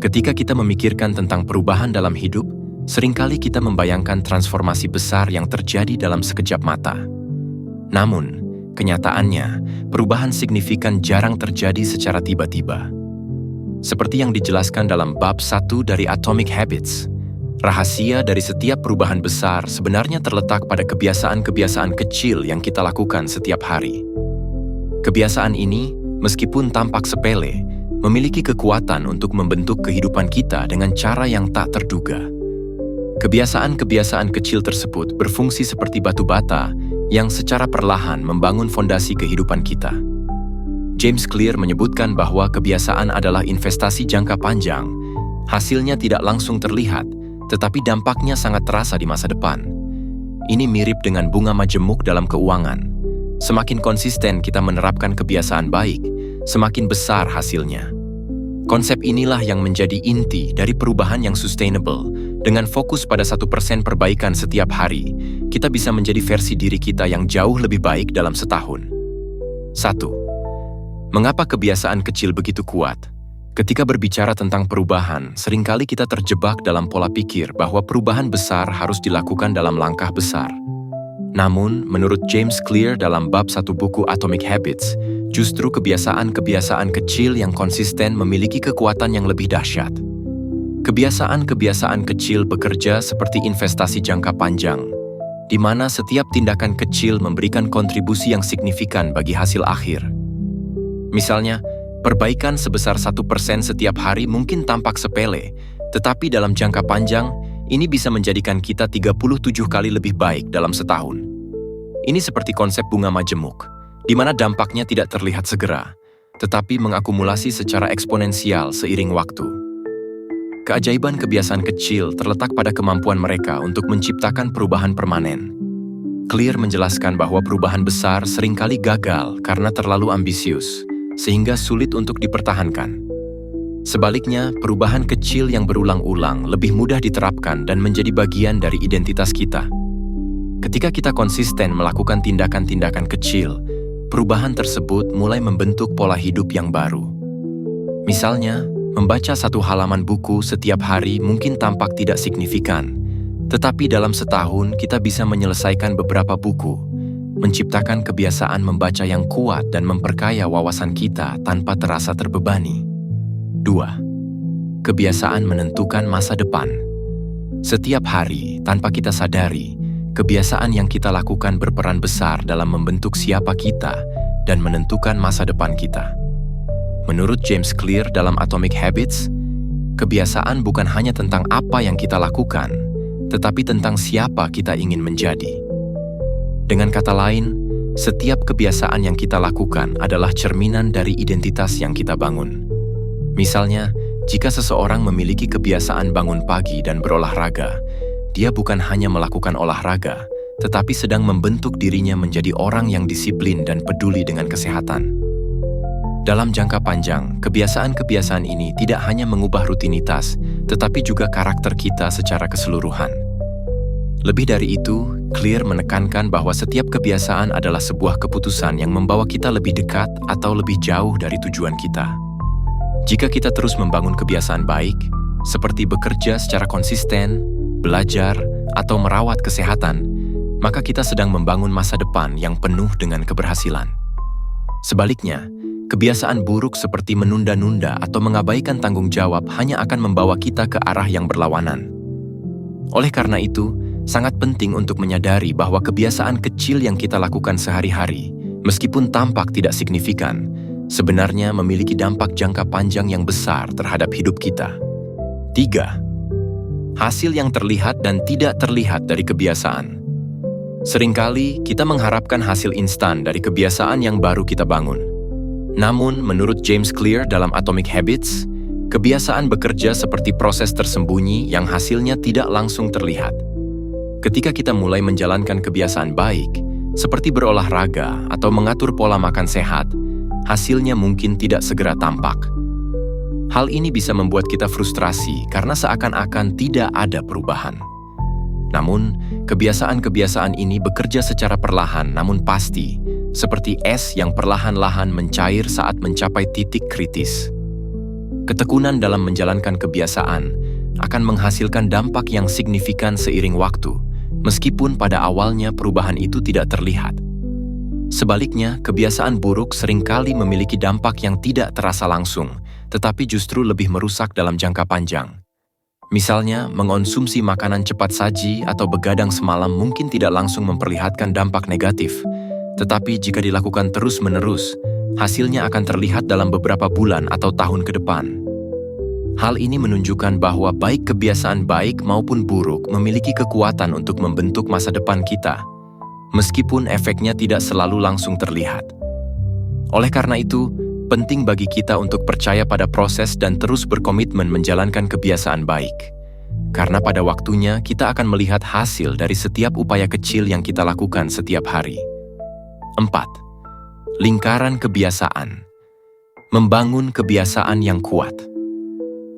Ketika kita memikirkan tentang perubahan dalam hidup, seringkali kita membayangkan transformasi besar yang terjadi dalam sekejap mata. Namun, kenyataannya, perubahan signifikan jarang terjadi secara tiba-tiba. Seperti yang dijelaskan dalam bab 1 dari Atomic Habits, rahasia dari setiap perubahan besar sebenarnya terletak pada kebiasaan-kebiasaan kecil yang kita lakukan setiap hari. Kebiasaan ini, meskipun tampak sepele, memiliki kekuatan untuk membentuk kehidupan kita dengan cara yang tak terduga. Kebiasaan-kebiasaan kecil tersebut berfungsi seperti batu bata yang secara perlahan membangun fondasi kehidupan kita. James Clear menyebutkan bahwa kebiasaan adalah investasi jangka panjang. Hasilnya tidak langsung terlihat, tetapi dampaknya sangat terasa di masa depan. Ini mirip dengan bunga majemuk dalam keuangan. Semakin konsisten kita menerapkan kebiasaan baik, semakin besar hasilnya. Konsep inilah yang menjadi inti dari perubahan yang sustainable. Dengan fokus pada 1% perbaikan setiap hari, kita bisa menjadi versi diri kita yang jauh lebih baik dalam setahun. 1. Mengapa kebiasaan kecil begitu kuat? Ketika berbicara tentang perubahan, seringkali kita terjebak dalam pola pikir bahwa perubahan besar harus dilakukan dalam langkah besar. Namun, menurut James Clear dalam bab 1 buku Atomic Habits, justru kebiasaan-kebiasaan kecil yang konsisten memiliki kekuatan yang lebih dahsyat. Kebiasaan-kebiasaan kecil bekerja seperti investasi jangka panjang, di mana setiap tindakan kecil memberikan kontribusi yang signifikan bagi hasil akhir. Misalnya, perbaikan sebesar 1% setiap hari mungkin tampak sepele, tetapi dalam jangka panjang, ini bisa menjadikan kita 37 kali lebih baik dalam setahun. Ini seperti konsep bunga majemuk, di mana dampaknya tidak terlihat segera, tetapi mengakumulasi secara eksponensial seiring waktu. Keajaiban kebiasaan kecil terletak pada kemampuan mereka untuk menciptakan perubahan permanen. Clear menjelaskan bahwa perubahan besar seringkali gagal karena terlalu ambisius, sehingga sulit untuk dipertahankan. Sebaliknya, perubahan kecil yang berulang-ulang lebih mudah diterapkan dan menjadi bagian dari identitas kita. Ketika kita konsisten melakukan tindakan-tindakan kecil, perubahan tersebut mulai membentuk pola hidup yang baru. Misalnya, membaca 1 halaman buku setiap hari mungkin tampak tidak signifikan, tetapi dalam setahun kita bisa menyelesaikan beberapa buku, menciptakan kebiasaan membaca yang kuat dan memperkaya wawasan kita tanpa terasa terbebani. 2. Kebiasaan menentukan masa depan. Setiap hari, tanpa kita sadari, kebiasaan yang kita lakukan berperan besar dalam membentuk siapa kita dan menentukan masa depan kita. Menurut James Clear dalam Atomic Habits, kebiasaan bukan hanya tentang apa yang kita lakukan, tetapi tentang siapa kita ingin menjadi. Dengan kata lain, setiap kebiasaan yang kita lakukan adalah cerminan dari identitas yang kita bangun. Misalnya, jika seseorang memiliki kebiasaan bangun pagi dan berolahraga, dia bukan hanya melakukan olahraga, tetapi sedang membentuk dirinya menjadi orang yang disiplin dan peduli dengan kesehatan. Dalam jangka panjang, kebiasaan-kebiasaan ini tidak hanya mengubah rutinitas, tetapi juga karakter kita secara keseluruhan. Lebih dari itu, Clear menekankan bahwa setiap kebiasaan adalah sebuah keputusan yang membawa kita lebih dekat atau lebih jauh dari tujuan kita. Jika kita terus membangun kebiasaan baik, seperti bekerja secara konsisten, belajar, atau merawat kesehatan, maka kita sedang membangun masa depan yang penuh dengan keberhasilan. Sebaliknya, kebiasaan buruk seperti menunda-nunda atau mengabaikan tanggung jawab hanya akan membawa kita ke arah yang berlawanan. Oleh karena itu, sangat penting untuk menyadari bahwa kebiasaan kecil yang kita lakukan sehari-hari, meskipun tampak tidak signifikan, sebenarnya memiliki dampak jangka panjang yang besar terhadap hidup kita. 3. Hasil yang terlihat dan tidak terlihat dari kebiasaan. Seringkali kita mengharapkan hasil instan dari kebiasaan yang baru kita bangun. Namun, menurut James Clear dalam Atomic Habits, kebiasaan bekerja seperti proses tersembunyi yang hasilnya tidak langsung terlihat. Ketika kita mulai menjalankan kebiasaan baik, seperti berolahraga atau mengatur pola makan sehat, hasilnya mungkin tidak segera tampak. Hal ini bisa membuat kita frustrasi karena seakan-akan tidak ada perubahan. Namun, kebiasaan-kebiasaan ini bekerja secara perlahan namun pasti, seperti es yang perlahan-lahan mencair saat mencapai titik kritis. Ketekunan dalam menjalankan kebiasaan akan menghasilkan dampak yang signifikan seiring waktu, meskipun pada awalnya perubahan itu tidak terlihat. Sebaliknya, kebiasaan buruk seringkali memiliki dampak yang tidak terasa langsung, tetapi justru lebih merusak dalam jangka panjang. Misalnya, mengonsumsi makanan cepat saji atau begadang semalam mungkin tidak langsung memperlihatkan dampak negatif, tetapi jika dilakukan terus-menerus, hasilnya akan terlihat dalam beberapa bulan atau tahun ke depan. Hal ini menunjukkan bahwa baik kebiasaan baik maupun buruk memiliki kekuatan untuk membentuk masa depan kita, meskipun efeknya tidak selalu langsung terlihat. Oleh karena itu, penting bagi kita untuk percaya pada proses dan terus berkomitmen menjalankan kebiasaan baik. Karena pada waktunya kita akan melihat hasil dari setiap upaya kecil yang kita lakukan setiap hari. 4. Lingkaran kebiasaan. Membangun kebiasaan yang kuat.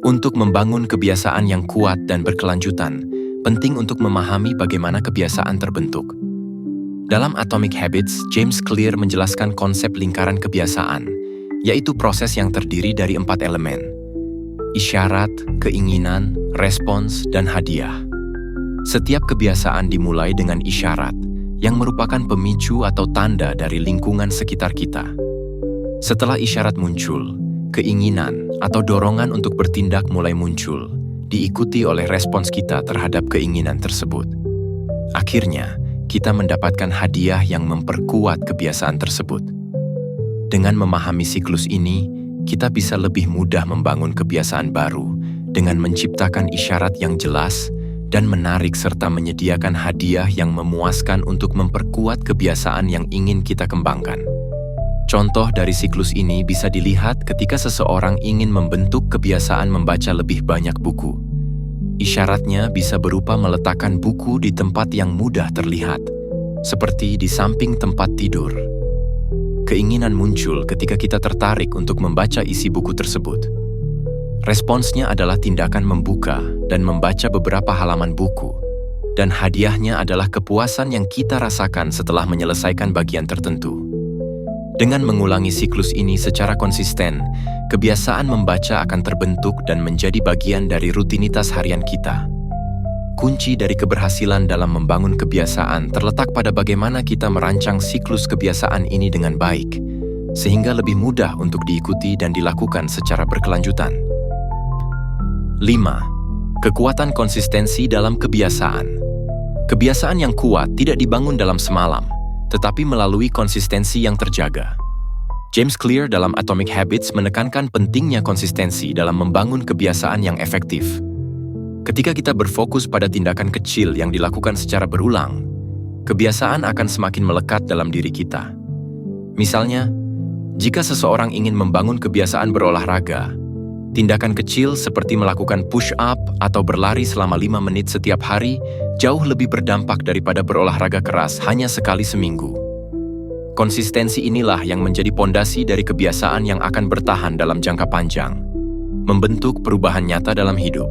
Untuk membangun kebiasaan yang kuat dan berkelanjutan, penting untuk memahami bagaimana kebiasaan terbentuk. Dalam Atomic Habits, James Clear menjelaskan konsep lingkaran kebiasaan, yaitu proses yang terdiri dari 4 elemen: isyarat, keinginan, respons, dan hadiah. Setiap kebiasaan dimulai dengan isyarat, yang merupakan pemicu atau tanda dari lingkungan sekitar kita. Setelah isyarat muncul, keinginan atau dorongan untuk bertindak mulai muncul, diikuti oleh respons kita terhadap keinginan tersebut. Akhirnya, kita mendapatkan hadiah yang memperkuat kebiasaan tersebut. Dengan memahami siklus ini, kita bisa lebih mudah membangun kebiasaan baru dengan menciptakan isyarat yang jelas dan menarik serta menyediakan hadiah yang memuaskan untuk memperkuat kebiasaan yang ingin kita kembangkan. Contoh dari siklus ini bisa dilihat ketika seseorang ingin membentuk kebiasaan membaca lebih banyak buku. Isyaratnya bisa berupa meletakkan buku di tempat yang mudah terlihat, seperti di samping tempat tidur. Keinginan muncul ketika kita tertarik untuk membaca isi buku tersebut. Responsnya adalah tindakan membuka dan membaca beberapa halaman buku, dan hadiahnya adalah kepuasan yang kita rasakan setelah menyelesaikan bagian tertentu. Dengan mengulangi siklus ini secara konsisten, kebiasaan membaca akan terbentuk dan menjadi bagian dari rutinitas harian kita. Kunci dari keberhasilan dalam membangun kebiasaan terletak pada bagaimana kita merancang siklus kebiasaan ini dengan baik, sehingga lebih mudah untuk diikuti dan dilakukan secara berkelanjutan. 5. Kekuatan konsistensi dalam kebiasaan. Kebiasaan yang kuat tidak dibangun dalam semalam, tetapi melalui konsistensi yang terjaga. James Clear dalam Atomic Habits menekankan pentingnya konsistensi dalam membangun kebiasaan yang efektif. Ketika kita berfokus pada tindakan kecil yang dilakukan secara berulang, kebiasaan akan semakin melekat dalam diri kita. Misalnya, jika seseorang ingin membangun kebiasaan berolahraga, tindakan kecil seperti melakukan push-up atau berlari selama 5 menit setiap hari jauh lebih berdampak daripada berolahraga keras hanya sekali seminggu. Konsistensi inilah yang menjadi pondasi dari kebiasaan yang akan bertahan dalam jangka panjang, membentuk perubahan nyata dalam hidup.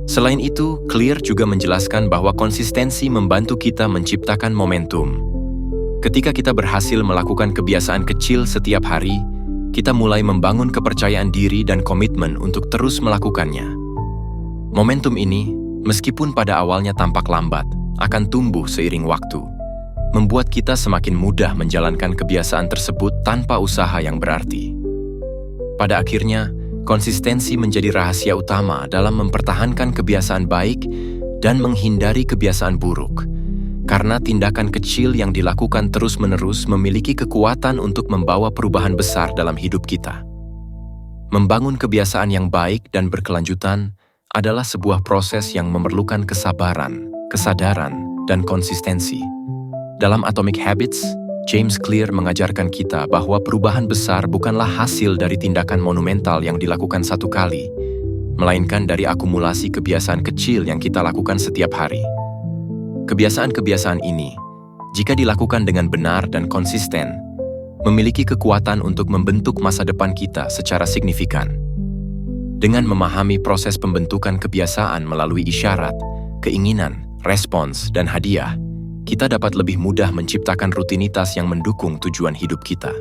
Selain itu, Clear juga menjelaskan bahwa konsistensi membantu kita menciptakan momentum. Ketika kita berhasil melakukan kebiasaan kecil setiap hari, kita mulai membangun kepercayaan diri dan komitmen untuk terus melakukannya. Momentum ini, meskipun pada awalnya tampak lambat, akan tumbuh seiring waktu, membuat kita semakin mudah menjalankan kebiasaan tersebut tanpa usaha yang berarti. Pada akhirnya, konsistensi menjadi rahasia utama dalam mempertahankan kebiasaan baik dan menghindari kebiasaan buruk, karena tindakan kecil yang dilakukan terus-menerus memiliki kekuatan untuk membawa perubahan besar dalam hidup kita. Membangun kebiasaan yang baik dan berkelanjutan adalah sebuah proses yang memerlukan kesabaran, kesadaran, dan konsistensi. Dalam Atomic Habits, James Clear mengajarkan kita bahwa perubahan besar bukanlah hasil dari tindakan monumental yang dilakukan satu kali, melainkan dari akumulasi kebiasaan kecil yang kita lakukan setiap hari. Kebiasaan-kebiasaan ini, jika dilakukan dengan benar dan konsisten, memiliki kekuatan untuk membentuk masa depan kita secara signifikan. Dengan memahami proses pembentukan kebiasaan melalui isyarat, keinginan, respons, dan hadiah, kita dapat lebih mudah menciptakan rutinitas yang mendukung tujuan hidup kita.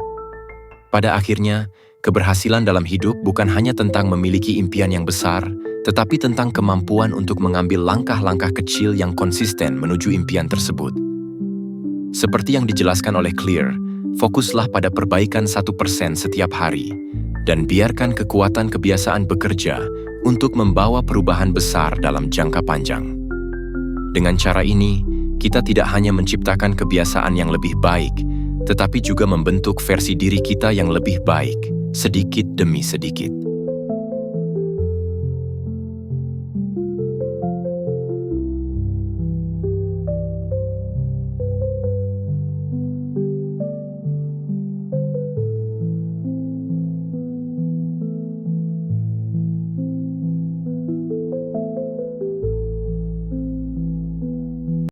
Pada akhirnya, keberhasilan dalam hidup bukan hanya tentang memiliki impian yang besar, tetapi tentang kemampuan untuk mengambil langkah-langkah kecil yang konsisten menuju impian tersebut. Seperti yang dijelaskan oleh Clear, fokuslah pada perbaikan 1% setiap hari, dan biarkan kekuatan kebiasaan bekerja untuk membawa perubahan besar dalam jangka panjang. Dengan cara ini, kita tidak hanya menciptakan kebiasaan yang lebih baik, tetapi juga membentuk versi diri kita yang lebih baik, sedikit demi sedikit.